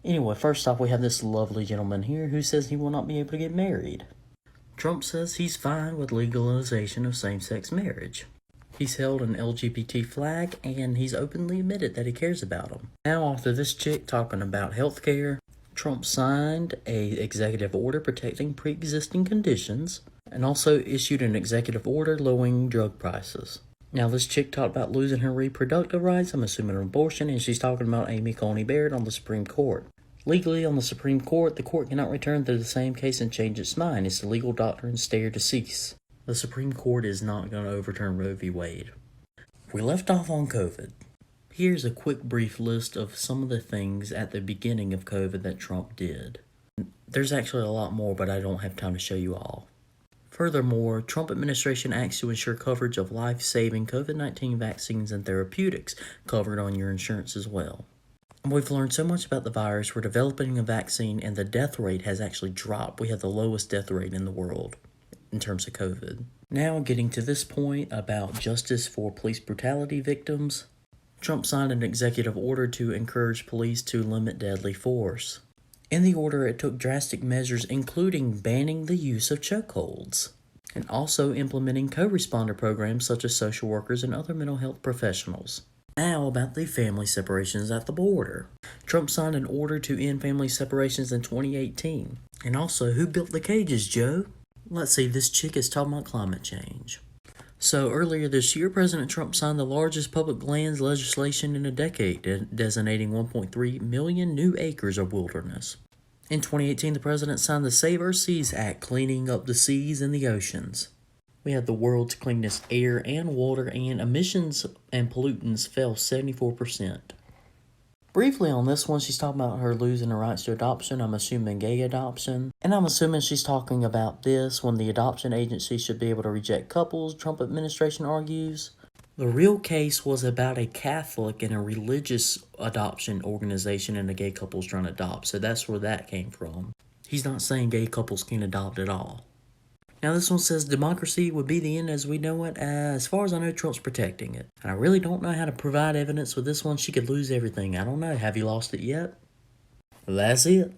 Anyway, first off, we have this lovely gentleman here who says he will not be able to get married. Trump says he's fine with legalization of same-sex marriage. He's held an LGBT flag, and he's openly admitted that he cares about them. Now, after this chick talking about healthcare, Trump signed an executive order protecting pre-existing conditions, and also issued an executive order lowering drug prices. Now, this chick talked about losing her reproductive rights, I'm assuming an abortion, and she's talking about Amy Coney Barrett on the Supreme Court. Legally, on the Supreme Court, the court cannot return to the same case and change its mind. It's the legal doctrine stare decisis. The Supreme Court is not going to overturn Roe v. Wade. We left off on COVID. Here's a quick brief list of some of the things at the beginning of COVID that Trump did. There's actually a lot more, but I don't have time to show you all. Furthermore, Trump administration acts to ensure coverage of life-saving COVID-19 vaccines and therapeutics covered on your insurance as well. We've learned so much about the virus. We're developing a vaccine, and the death rate has actually dropped. We have the lowest death rate in the world in terms of COVID. Now, getting to this point about justice for police brutality victims, Trump signed an executive order to encourage police to limit deadly force. In the order, it took drastic measures, including banning the use of chokeholds, and also implementing co-responder programs such as social workers and other mental health professionals. Now about the family separations at the border. Trump signed an order to end family separations in 2018. And also, who built the cages, Joe? Let's see, this chick is talking about climate change. So earlier this year, President Trump signed the largest public lands legislation in a decade, designating 1.3 million new acres of wilderness. In 2018, the president signed the Save Our Seas Act, cleaning up the seas and the oceans. We had the world's cleanest air and water, and emissions and pollutants fell 74%. Briefly on this one, she's talking about her losing the rights to adoption. I'm assuming gay adoption. And I'm assuming she's talking about this when the adoption agency should be able to reject couples, Trump administration argues. The real case was about a Catholic and a religious adoption organization and a gay couples trying to adopt. So that's where that came from. He's not saying gay couples can't adopt at all. Now this one says democracy would be the end as we know it. As far as I know, Trump's protecting it. And I really don't know how to provide evidence with this one. She could lose everything. I don't know. Have you lost it yet? That's it.